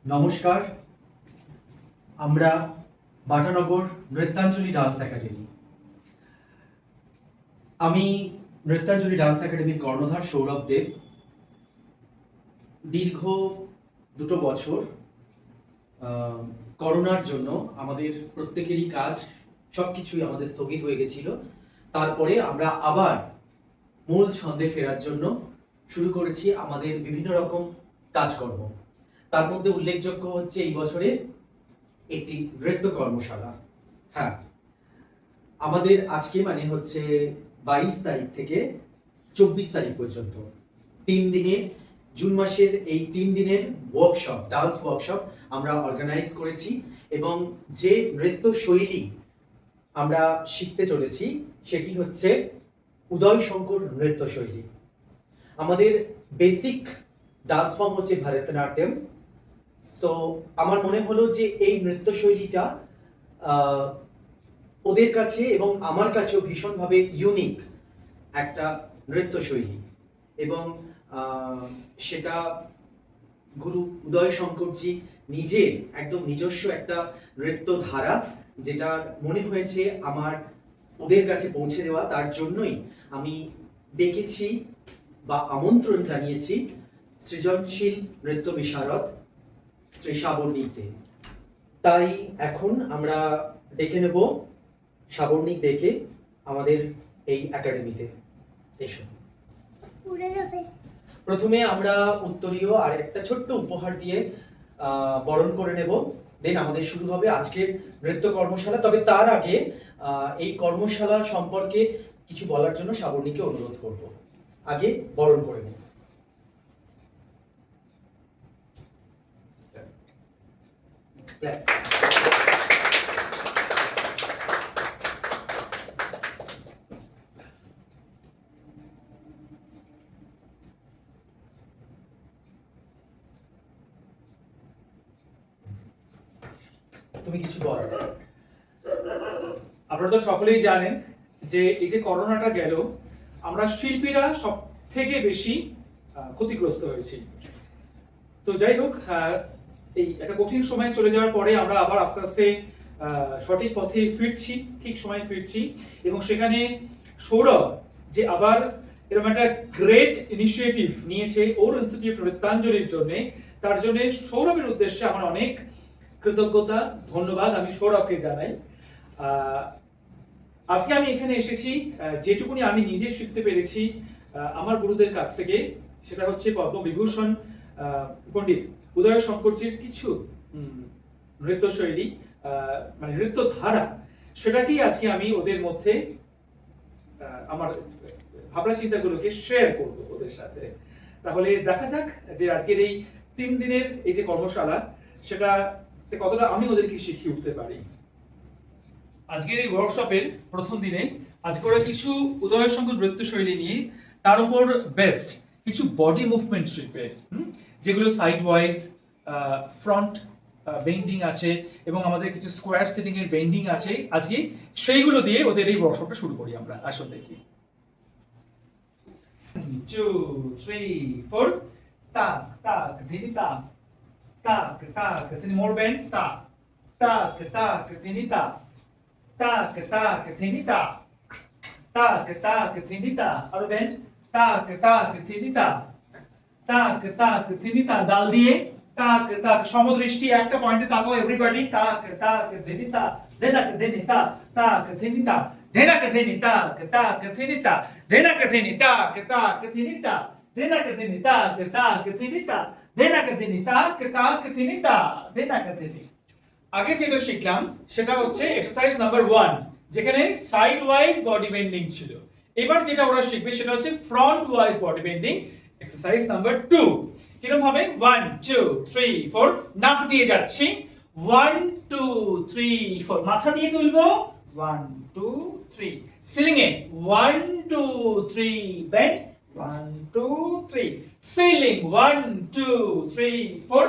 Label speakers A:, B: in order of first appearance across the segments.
A: নমস্কার, আমরা Batanagar Nrityanjali dance academy. আমি নৃত্যাঞ্জলি ডান্স একাডেমির কর্ণধার সৌরভ দেব। দীর্ঘ 2 বছর করোনার জন্য আমাদের প্রত্যেকেরই কাজ সবকিছুই আমাদের স্থগিত হয়ে গেছিল। তারপরে আমরা আবার মূল ছন্দে ফেরার জন্য শুরু করেছি আমাদের বিভিন্ন রকম কাজকর্ম। তার মধ্যে উল্লেখযোগ্য হচ্ছে এই বছরে একটি নৃত্য কর্মশালা। হ্যাঁ, আমাদের আজকে মানে হচ্ছে 22 তারিখ থেকে 24 তারিখ পর্যন্ত 3 দিনে, জুন মাসের এই 3 দিনের ওয়ার্কশপ, ডান্স ওয়ার্কশপ আমরা অর্গানাইজ করেছি এবং যে নৃত্য শৈলী আমরা শিখতে চলেছি সেটি হচ্ছে উদয় শঙ্কর নৃত্য শৈলী। আমাদের বেসিক ডান্স ফর্ম হচ্ছে ভরতনাট্যম। সো আমার মনে হলো যে এই নৃত্যশৈলীটা ওদের কাছে এবং আমার কাছেও ভীষণভাবে ইউনিক একটা নৃত্যশৈলী এবং সেটা গুরু উদয় শঙ্করজি নিজের একদম নিজস্ব একটা নৃত্য ধারা, যেটা মনে হয়েছে আমার ওদের কাছে পৌঁছে দেওয়া। তার জন্যই আমি ডেকেছি বা আমন্ত্রণ জানিয়েছি সৃজনশীল নৃত্য বিশারদ শ্রী সাবর্ণিক দে। তাই এখন আমরা ডেকে নেব সাবর্ণিক দেকে আমাদের এই একাডেমিতে। এসো। প্রথমে আমরা উত্তরীয় আর একটা ছোট্ট উপহার দিয়ে বরণ করে নেব, দেন আমাদের শুরু হবে আজকের নৃত্য কর্মশালা। তবে তার আগে এই কর্মশালা সম্পর্কে কিছু বলার জন্য সাবর্ণিকে অনুরোধ করব। আগে বরণ করে নেব। তুমি কিছু বল।
B: আপনারা তো সকলেই জানেন যে এই যে করোনাটা গেল, আমরা শিল্পীরা সব থেকে বেশি ক্ষতিগ্রস্ত হয়েছি। তো যাই হোক, এই একটা কঠিন সময় চলে যাওয়ার পরে আমরা আবার আস্তে আস্তে সঠিক পথে ফিরছি, ঠিক সময় ফিরছি। এবং সেখানে সৌরভ যে আবার এরকম একটা গ্রেট ইনিশিয়েটিভ নিয়েছে ওর ইনস্টিটিউট নৃত্যাঞ্জলির জন্য, তার জন্য সৌরভের উদ্দেশ্যে আমার অনেক কৃতজ্ঞতা, ধন্যবাদ আমি সৌরভকে জানাই। আজকে আমি এখানে এসেছি যেটুকুনি আমি নিজে শিখতে পেরেছি আমার গুরুদের কাছ থেকে, সেটা হচ্ছে পদ্মবিভূষণ পণ্ডিত উদয় শঙ্করজির কিছু নৃত্যশৈলী, মানে নৃত্য ধারা, সেটাকেই আজকে আমি ওদের মধ্যে আমার ভাবনা চিন্তাগুলোকে শেয়ার করব ওদের সাথে। তাহলে দেখা যাক যে আজকের এই 3 দিনের এই যে কর্মশালা, সেটা কতটা আমি ওদেরকে শিখিয়ে উঠতে পারি। আজকের এই ওয়ার্কশপের প্রথম দিনে আজকে ওরা কিছু উদয় শঙ্কর নৃত্যশৈলী নিয়ে তার উপর বেস্ট কিছু বডি মুভমেন্ট শিখবে, যেগুলো সাইড ওয়াইজ, ফ্রন্ট বেন্ডিং আছে এবং আমাদের কিছু স্কোয়ার সিটিং এর বেন্ডিং আছে। আজকে সেইগুলো দিয়ে ওদের এই ওয়ার্কশপটা শুরু করি আমরা। আসুন দেখি। 2 3 4 তাক তাক ধিনি তাক তাক তাক ধিনি মোর বেন্ড তাক তাক তাক ধিনি তাক তাক তাক ধিনি তাক তাক তাক ধিনি তাক আরো বেন্ড তাক তাক ধিনি তাক তাক তাক ধিনি তাক ডাল দিয়ে তাক তাক সমদৃষ্টি একটা পয়েন্টে তাকাও এভরিবডি। তাক তাক ধিনি তাক দেনাক ধিনি তাক তাক ধিনি তাক দেনাক ধিনি তাক তাক ধিনি তাক দেনাক ধিনি তাক তাক ধিনি তাক দেনাক ধিনি তাক তাক ধিনি তাক দেনাক ধিনি তাক তাক ধিনি তাক দেনাক ধিনি। আগে যেটা শিখলাম সেটা হচ্ছে এক্সারসাইজ নাম্বার 1, যেখানে সাইড ওয়াইজ বডি বেন্ডিং ছিল। এবার যেটা ওরা শিখবে সেটা হচ্ছে front wise body bending, exercise number 2। কিরকম হবে? 1 2 3 4, নাক দিয়ে যাচ্ছি 1 2 3 4, মাথা দিয়ে তুলবো 1 2 3, সিলিং এ 1 2 3, bend 1 2 3, ceiling 1 2 3 4,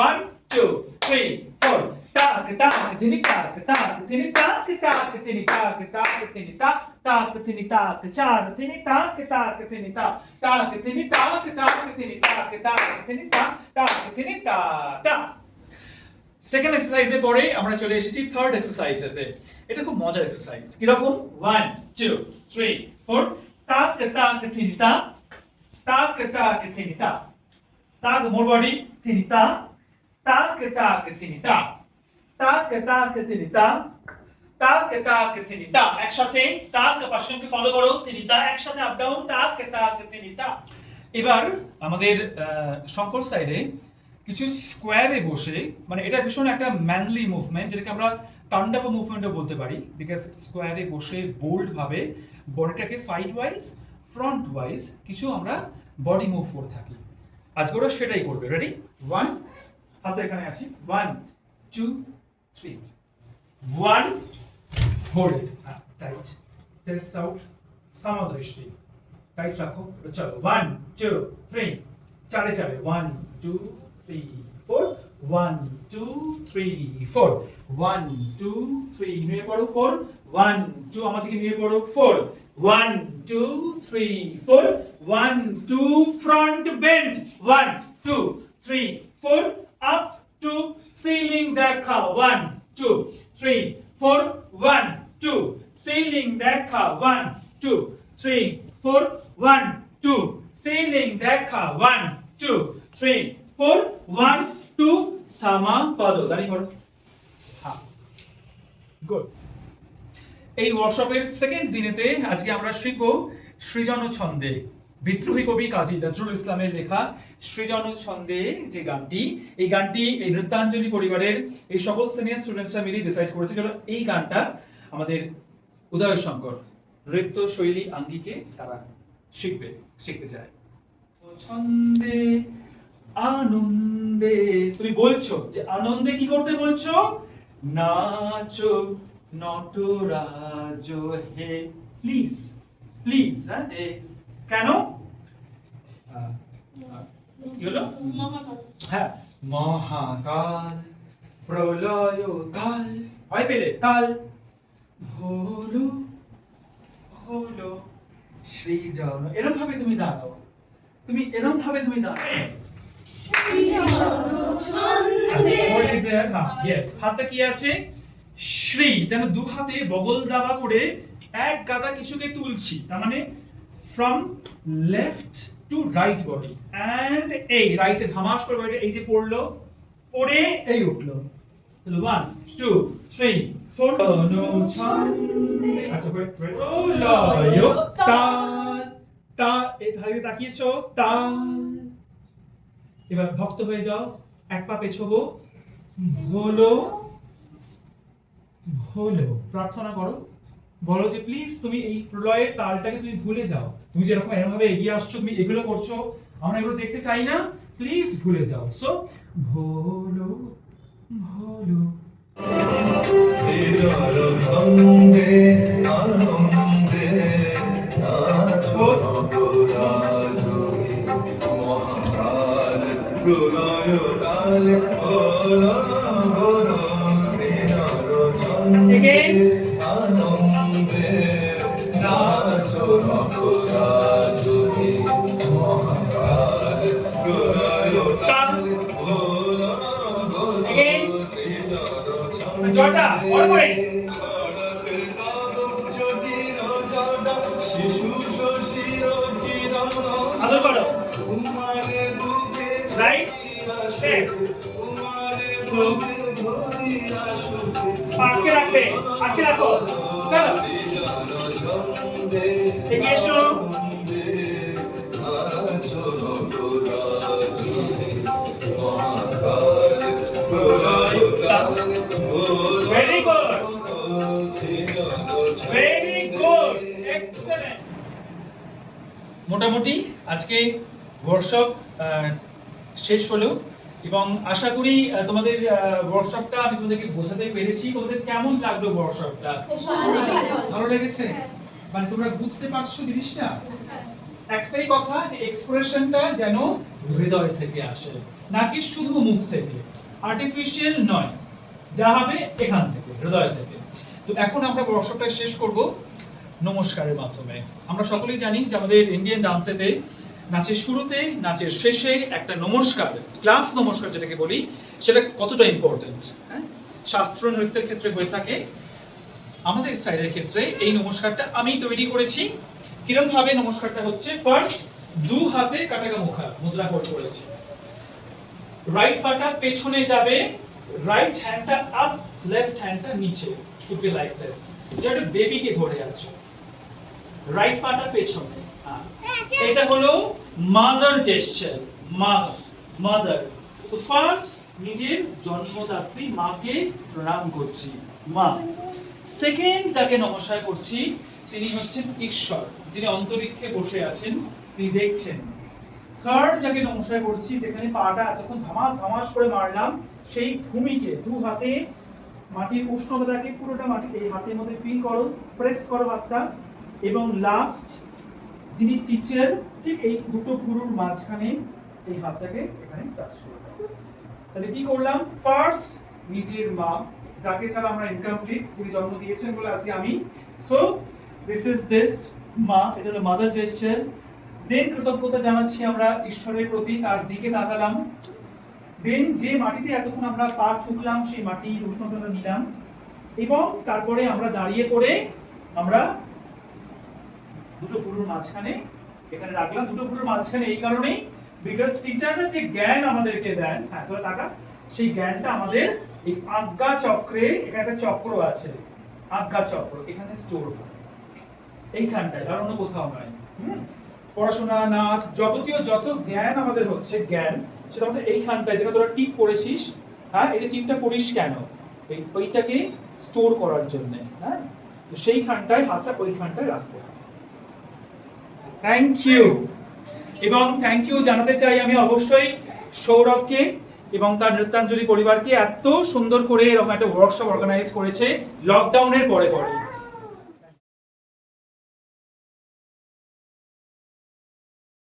B: 1 2 3 4, tak tak tini tak tak tini tak tak tini tak tak tini tak tak tini tak char tini tak tak tini tak tak tini tak tak tini tak tak tini tak tak tini tak tak second এক্সারসাইজে পরে আমরা চলে এসেছি third এক্সারসাইজেতে। এটা খুব মজার exercise. কিরকম? 1 2 3 4 তাক তাক তিনিতা তাক তাক তিনিতা তাক মোর বডি তিনিতা তাক তাক তিনিতা তাক তাক তিনিতা তাক তাক তিনিতা। একসাথে তাক পাশাপাশি ফলো করো, তিনিতা একসাথে আপ ডাউন তাক তাক তিনিতা। এবার আমাদের শঙ্কর সাইডে কিছু স্কোয়ারে বসে, মানে এটা ভীষণ একটা ম্যানলি মুভমেন্ট, যেটাকে আমরা তান্ডাভ মুভমেন্টও বলতে পারি, বিকজ স্কোয়ারে বসে বোল্ড ভাবে বডিটাকে সাইড ওয়াইজ ফ্রন্ট ওয়াইজ কিছু আমরা বডি মুভ করে থাকি। আজকে ওরা সেটাই করবে। রেডি? 1 হাতে এখানে আছি, 1 2 3 1 hold it tight, chest out, সমদৃষ্টি টাইট রাখো। চলো 1 2 3 চারে চারে 1 2 3 4 1 2 3 4 1 2 3 নিয়ে পড়ো 4 1 2 আমাদেরকে নিয়ে পড়ো 4 1 2 3 4 1 2 front bend 1 2 3 4 up to ceiling দেখা 1 2 3 4 1 2 ceiling দেখা 1 2 3 4 1 2 ceiling দেখা 1 2 3 4 1 2 সামা পদো। দাঁড়িয়ে পড়ো। হ্যাঁ, গুড। এই ওয়ার্কশপের সেকেন্ড দিনেতে আজকে আমরা শিখব সৃজন ছন্দে। বিদ্রোহী কবি কাজী নজরুল ইসলামের লেখা সৃজন ছন্দে যে গানটি, এই গানটি এই নৃত্যাঞ্জলি পরিবারের এই সকল সিনিয়র স্টুডেন্টসরা মিলে ডিসাইড করেছে যেন এই গানটা আমাদের উদয় শঙ্কর নৃত্য শৈলী আঙ্গিকে তারা শিখতে চায়। ছন্দে আনন্দে, তুমি বলছো যে আনন্দে কি করতে বলছো? নাচো নটরাজ হে, প্লিজ প্লিজ। কেন? কি হলো? হ্যাঁ, মহাকাল প্রলয় কাল, ভয় পেলে তাল, হলো হলো সৃজন। এরকম ভাবে তুমি দাঁড়াও, তুমি এরকম ভাবে তুমি দাঁড়াও। হাতটা কি আছে? শ্রী, যেন দু হাতে বগল দাবা করে এক গাদা কিছুকে তুলছি, তার মানে from left to right body, and এই রাইটে ধামাস করে বডি এই যে পড়লো, পড়ে এই উঠলো। 1 2 3 4 আচ্ছা, প্রলয় তাল তাল, এই ধারে তাকিয়েছো তাল। এবার ভক্ত হয়ে যাও, এক পা পেছোবো, হলো হলো, প্রার্থনা করো, বলো যে প্লিজ তুমি এই প্রলয়ের তালটাকে তুমি ভুলে যাও। তুমি যেরকম এরকম ভাবে এগিয়ে আসছো, তুমি এগুলো করছো, আমরা এগুলো দেখতে চাই না, প্লিজ ভুলে যাও। সো ভোলো ভোলো again. জটা বড় করে আদর করো, রাইট আটকে রাখবে, আটকে রাখো। চলো এগিয়ে এসো। Very good, very good, excellent. মোটামুটি আজকে ওয়ার্কশপ শেষ হলো এবং আশা করি তোমাদের ওয়ার্কশপটা আমি তোমাদেরকে বোঝাতে পেরেছি। তোমাদের কেমন লাগলো ওয়ার্কশপটা? ভালো লেগেছে? মানে তোমরা বুঝতে পারছো জিনিসটা? একটাই কথা যে এক্সপ্রেশনটা যেন হৃদয় থেকে আসে, নাকি শুধু মুখ থেকে, আর্টিফিশিয়াল নয়, যা হবে এখান থেকে, হৃদয় থেকে। তো এখন আমরা ওয়ার্কশপটা শেষ করব নমস্কারের মাধ্যমে। আমরা সকলেই জানি যে আমাদের ইন্ডিয়ান ডান্সেতে নাচের শুরুতে নাচের শেষে একটা নমস্কার, ক্লাস নমস্কার যেটাকে বলি, সেটা কতটা ইম্পর্টেন্ট। হ্যাঁ, শাস্ত্র নৃত্যের ক্ষেত্রে হয়ে থাকে, আমাদের স্টাইলের ক্ষেত্রে এই নমস্কারটা আমি তৈরি করেছি। কিরম ভাবে নমস্কারটা হচ্ছে, ফার্স্ট দু হাতে কাটাকা মুখা মুদ্রা হোল্ড করেছি, রাইট পাটা পেছনে যাবে, রাইট হ্যান্ডটা আপ, লেফট হ্যান্ডটা নিচে, শুড বি লাইক দিস, যেটা বেবিকে ধরে আছো, রাইট পাটা পেছনে। এটা হলো মাদার জেস্চার, মাদার। তো ফার্স্ট নিজের জন্মদাত্রী মাকে প্রণাম করছি, মা। সেকেন্ড যাকে নমস্কার করছি তিনি হচ্ছেন ঈশ্বর, যিনি অন্তরিক্ষে বসে আছেন, তিনি দেখছেন। থার্ড যাকে নমস্কার করছি, যেখানে পাটা এতক্ষণ ধামাস ধামাস করে মারলাম, সেই ভূমিকে দু হাতে মাটির উষ্ণতাটাকে পুরোটা মাটি এই হাতের মধ্যে ফিল করো, প্রেস করো হাতটা। এবং লাস্ট যিনি টিচার, ঠিক এই দুটো গুরুর মাঝখানে এই হাতটাকে এখানে টাচ করে দাও। তাহলে কি করলাম, ফার্স্ট নিজের মা, যাকে ছাড়া আমরা ইনকমপ্লিট, তিনি জন্ম দিয়েছেন বলে আজকে আমি। সো দিস ইজ দিস মা, এটা হলো মাদার জেস্চার। দেন কৃতজ্ঞতা জানাচ্ছি আমরা ঈশ্বরের প্রতি, তার দিকে তাকালাম। দেন যে মাটিতে এতক্ষণ আমরা পা ঠুকলাম, সেই মাটির উষ্ণতাটা নিলাম, এবং তারপরে আমরা দাঁড়িয়ে পড়ে আমরা দুটো পুরুর মাঝখানে এখানে রাখলাম। দুটো পুরুর মাঝখানে এই কারণেই, বিকজ টিচাররা যে জ্ঞান আমাদেরকে দেন, হ্যাঁ তোরা তাকা, সেই জ্ঞানটা আমাদের এই আজ্ঞা চক্রে, এখানে একটা চক্র আছে, আজ্ঞা চক্র, এখানে স্টোর হয় এইখানটায়, আর অন্য কোথাও নয়। পড়াশোনা, নাচ, যাবতীয় যত জ্ঞান আমাদের হচ্ছে, জ্ঞান সেটা আমাদের এইখানটায়, যেটা তোরা টিপ পড়েছিস, হ্যাঁ এই যে টিপটা পড়িস কেন, ওইটাকে স্টোর করার জন্য। হ্যাঁ, তো সেইখানটায় হাতটা ওইখানটায় রাখতে হবে। Thank you. এবং থ্যাংক ইউ জানাতে চাই আমি অবশ্যই সৌরভকে এবং তার নৃত্যাঞ্জলি পরিবারকে, এত সুন্দর করে এরকম একটা ওয়ার্কশপ অর্গানাইজ করেছে লকডাউনের পরে পরে।